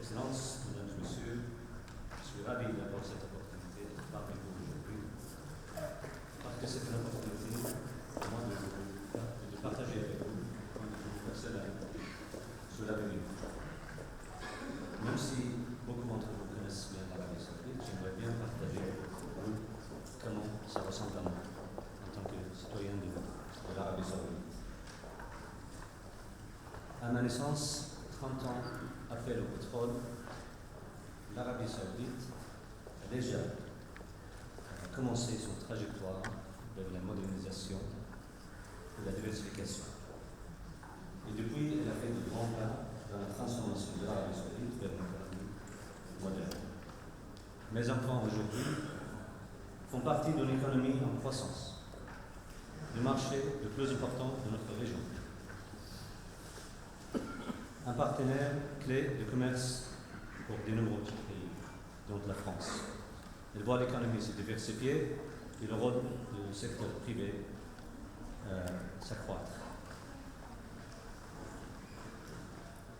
Excellences, Mesdames et Messieurs, je suis ravi d'avoir cette opportunité de parler avec vous aujourd'hui, parce que c'est une opportunité pour moi de partager avec vous un point de vue personnel sur l'avenir. Même si beaucoup d'entre vous connaissent bien l'Arabie Saoudite, j'aimerais bien partager avec vous comment ça ressemble à moi en tant que citoyen de l'Arabie Saoudite. À ma naissance, 30 ans après le pétrole, l'Arabie Saoudite a déjà commencé son trajectoire vers la modernisation et la diversification. Et depuis, elle a fait de grands pas dans la transformation de l'Arabie Saoudite vers une économie moderne. Mes enfants aujourd'hui font partie d'une économie en croissance, du marché le plus important de notre région. Un partenaire clé de commerce pour de nombreux pays, dont la France. Elle voit l'économie se diversifier et le rôle du secteur privé s'accroître.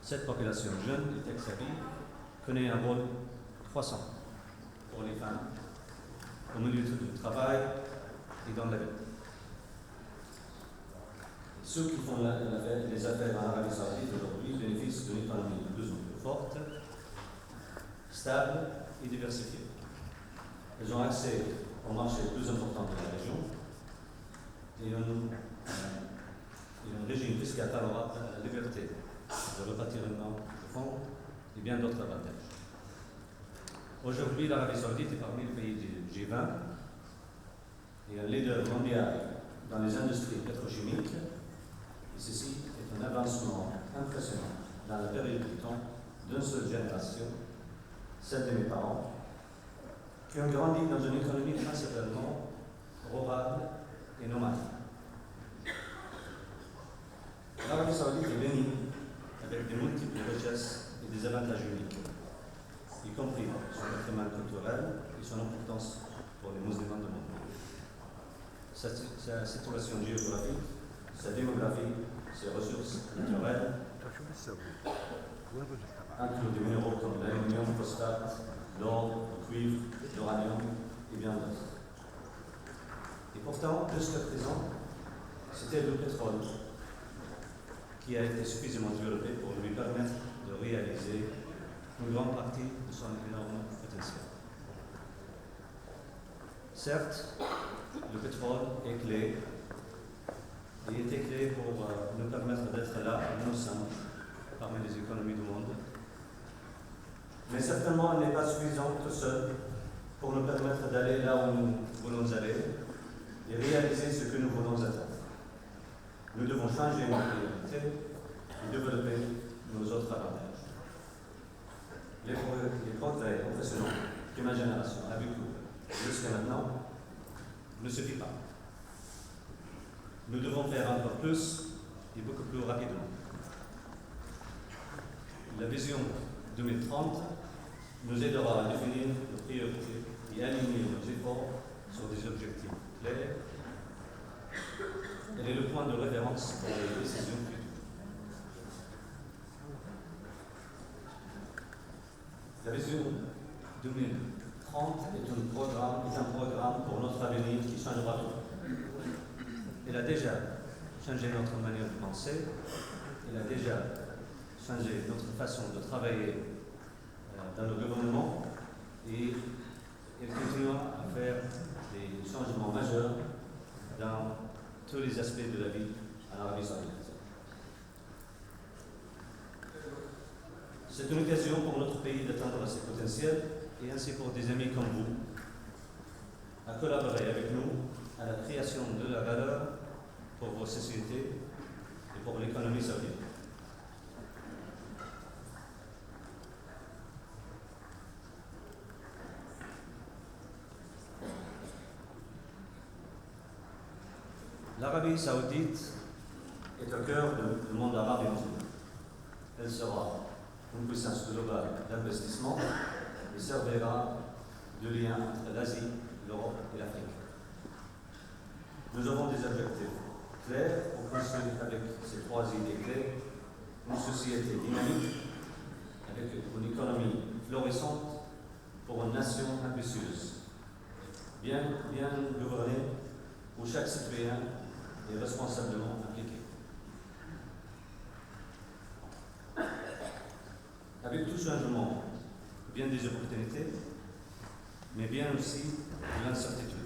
Cette population jeune et tech-savvy connaît un rôle croissant pour les femmes au milieu du travail et dans la vie. Ceux qui font les affaires en Arabie Saoudite aujourd'hui bénéficient d'une économie de plus en plus forte, stable et diversifiée. Ils ont accès au marché le plus important de la région et un régime fiscal favorable à la liberté, le repatriement de fonds et bien d'autres avantages. Aujourd'hui, l'Arabie Saoudite est parmi les pays du G20 et un leader mondial dans les industries pétrochimiques. Et ceci est un avancement impressionnant dans la période du temps d'une seule génération, celle de mes parents, qui ont grandi dans une économie principalement rurale et nomade. L'Arabie Saoudite est bénie avec de multiples richesses et des avantages uniques, y compris son patrimoine culturel et son importance pour les musulmans du monde. Sa situation géographique, sa démographie, ses ressources naturelles, incluent des minéraux comme l'aluminium, le phosphate, l'or, le cuivre, l'uranium et bien d'autres. Et pourtant, jusqu'à présent, c'était le pétrole qui a été suffisamment développé pour lui permettre de réaliser une grande partie de son énorme potentiel. Certes, le pétrole est clé. Il était clé pour nous permettre d'être là où nous sommes, parmi les économies du monde. Mais certainement, elle n'est pas suffisante tout seul pour nous permettre d'aller là où nous voulons aller et réaliser ce que nous voulons atteindre. Nous devons changer nos priorités et développer nos autres avantages. Les progrès impressionnants que ma génération a vécu jusqu'à maintenant ne suffit pas. Nous devons faire encore plus et beaucoup plus rapidement. La vision 2030 nous aidera à définir nos priorités et aligner nos efforts sur des objectifs clairs. Elle est le point de référence pour les décisions futures. La vision 2030 est un programme pour notre avenir qui changera tout. Elle a déjà changé notre manière de penser, elle a déjà changé notre façon de travailler dans le gouvernement et elle continuera à faire des changements majeurs dans tous les aspects de la vie en Arabie Saoudite. C'est une occasion pour notre pays d'atteindre ses potentiels et ainsi pour des amis comme vous à collaborer avec nous à la création de la valeur pour vos sociétés et pour l'économie saoudienne. L'Arabie Saoudite est au cœur du monde arabe et musulman. Elle sera une puissance globale d'investissement et servira de lien entre l'Asie, l'Europe et l'Afrique. Nous avons des objectifs clairs pour construire avec ces trois idées clés une société dynamique avec une économie florissante pour une nation ambitieuse, bien gouvernée, où chaque citoyen est responsablement impliqué. Avec tout changement, bien des opportunités, mais bien aussi de l'incertitude.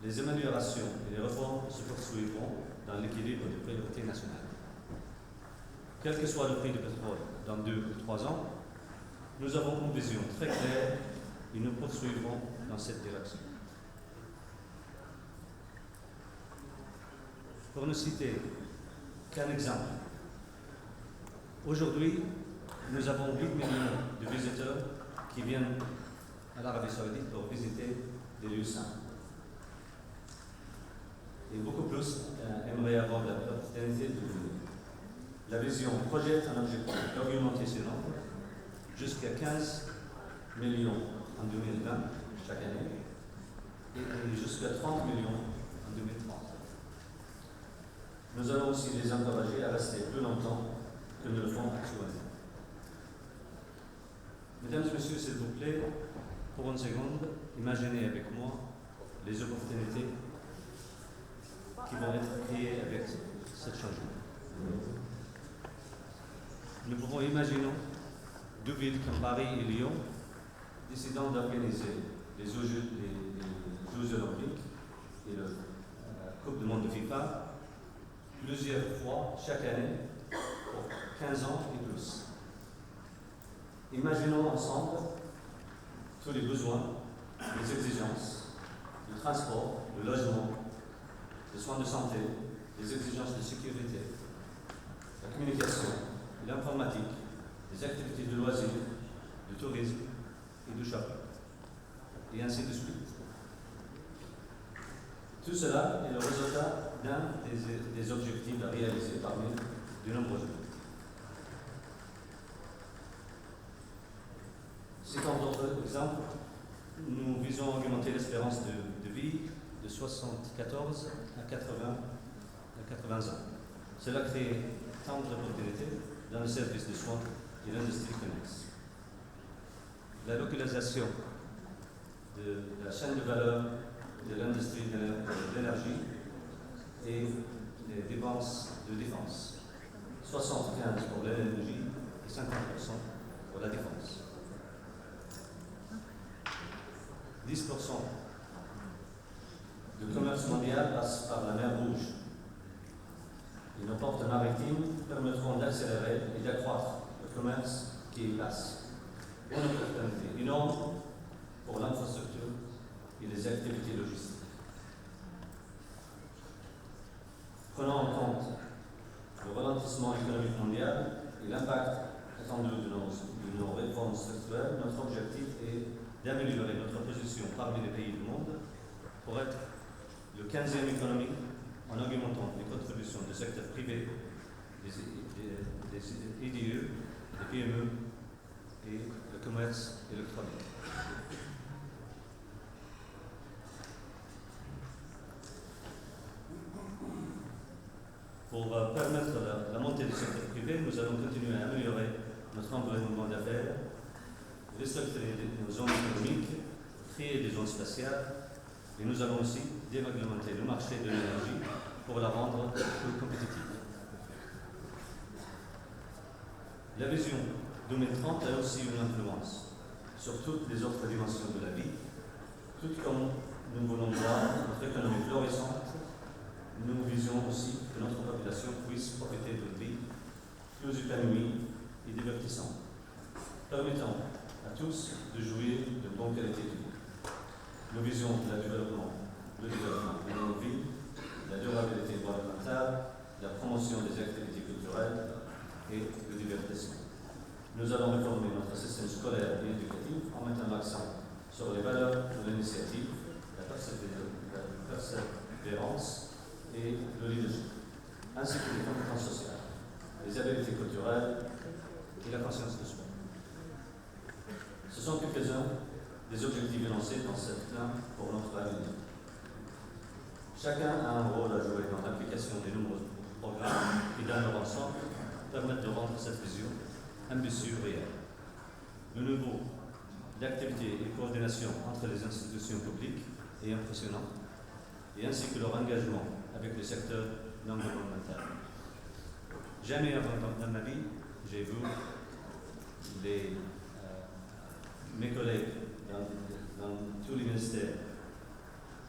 Les améliorations et les réformes se poursuivront dans l'équilibre des priorités nationales. Quel que soit le prix du pétrole dans 2 ou 3 ans, nous avons une vision très claire et nous poursuivrons dans cette direction. Pour ne citer qu'un exemple, aujourd'hui, nous avons 8 millions de visiteurs qui viennent à l'Arabie Saoudite pour visiter des lieux saints. Et beaucoup plus aimeraient avoir l'opportunité de venir. La vision projette un objectif d'augmenter ce nombre jusqu'à 15 millions en 2020 chaque année et jusqu'à 30 millions en 2030. Nous allons aussi les encourager à rester plus longtemps que nous le font actuellement. Mesdames et messieurs, s'il vous plaît, pour une seconde, imaginez avec moi les opportunités qui vont être créées avec ce changement. Nous pouvons imaginer deux villes comme Paris et Lyon décidant d'organiser les Jeux olympiques et la Coupe du monde de FIFA plusieurs fois chaque année pour 15 ans et plus. Imaginons ensemble tous les besoins, les exigences, le transport, le logement, les soins de santé, les exigences de sécurité, la communication, l'informatique, les activités de loisirs, de tourisme et de shopping, et ainsi de suite. Tout cela est le résultat d'un des objectifs à réaliser parmi de nombreux autres. Citant d'autres exemples, nous visons à augmenter l'espérance de vie de 74 à 80 ans. Cela crée tant d'opportunités dans le service de soins et l'industrie connexe. La localisation de la chaîne de valeur de l'industrie de l'énergie et des dépenses de défense. 75% pour l'énergie et 50% pour la défense. 10% du commerce mondial passe par la mer Rouge. Et nos portes maritimes permettront d'accélérer et d'accroître le commerce qui y passe. Une opportunité énorme pour l'infrastructure et les activités logistiques. Prenant en compte le ralentissement économique mondial et l'impact attendu de nos réformes structurelles, notre objectif est d'améliorer notre position parmi les pays du monde pour être le 15e économie en augmentant les contributions du secteur privé, des IDE, des PME et le commerce électronique. Pour permettre la montée du secteur privé, nous allons continuer à améliorer notre environnement d'affaires, restructurer nos zones économiques, créer des zones spatiales, et nous allons aussi déréglementer le marché de l'énergie pour la rendre plus compétitive. La vision 2030 a aussi une influence sur toutes les autres dimensions de la vie. Tout comme nous voulons voir notre économie florissante, nous visons aussi que notre population puisse profiter d'une vie plus épanouie et divertissante, permettant à tous de jouir de bonne qualité de vie. Nous visons le développement de nos vies, la durabilité environnementale, la promotion des activités culturelles et le divertissement. Nous allons réformer notre système scolaire et éducatif en mettant l'accent sur les valeurs de l'initiative, la persévérance et le leadership, ainsi que les compétences sociales, les habiletés culturelles et la conscience de soi. Ce sont quelques-uns des objectifs énoncés dans cette plan pour notre avenir. Chacun a un rôle à jouer dans l'application des nombreux programmes qui, dans leur ensemble, permettent de rendre cette vision ambitieuse et réelle. Le niveau d'activité et coordination entre les institutions publiques est impressionnant, et ainsi que leur engagement avec le secteur non gouvernemental. Jamais avant dans ma vie, j'ai vu mes collègues dans tous les ministères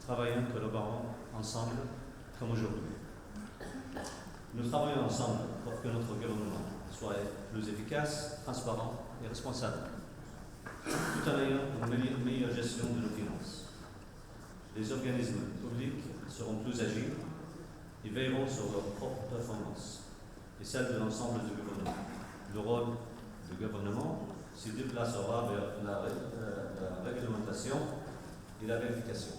travaillant, collaborant ensemble comme aujourd'hui. Nous travaillons ensemble pour que notre gouvernement soit plus efficace, transparent et responsable, tout en ayant une meilleure gestion de nos finances. Les organismes publics seront plus agiles et veilleront sur leur propre performance et celle de l'ensemble du gouvernement. Le rôle du gouvernement se déplacera vers la réglementation et la vérification.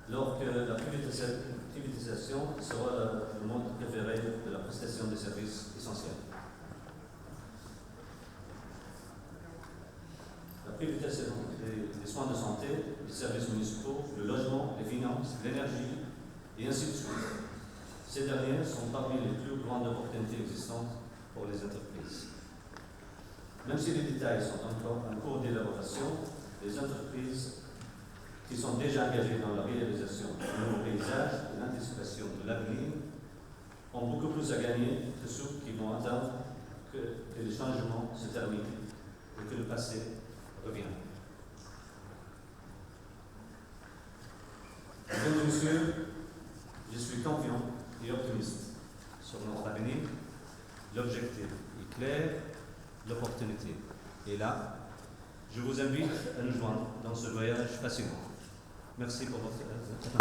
Alors que la privatisation sera le mode préféré de la prestation des services essentiels. La privatisation des soins de santé, des services municipaux, le logement, les finances, l'énergie, et ainsi de suite. Ces derniers sont parmi les plus grandes opportunités existantes pour les entreprises. Même si les détails sont encore en cours d'élaboration, les entreprises qui sont déjà engagées dans la réalisation de nouveaux paysages et l'anticipation de l'avenir ont beaucoup plus à gagner que ceux qui vont attendre que les changements se terminent et que le passé revienne. Mesdames et messieurs, je suis confiant et optimiste sur notre avenir. L'objectif est clair, l'opportunité est là. Je vous invite à nous joindre dans ce voyage fascinant. Merci pour votre attention.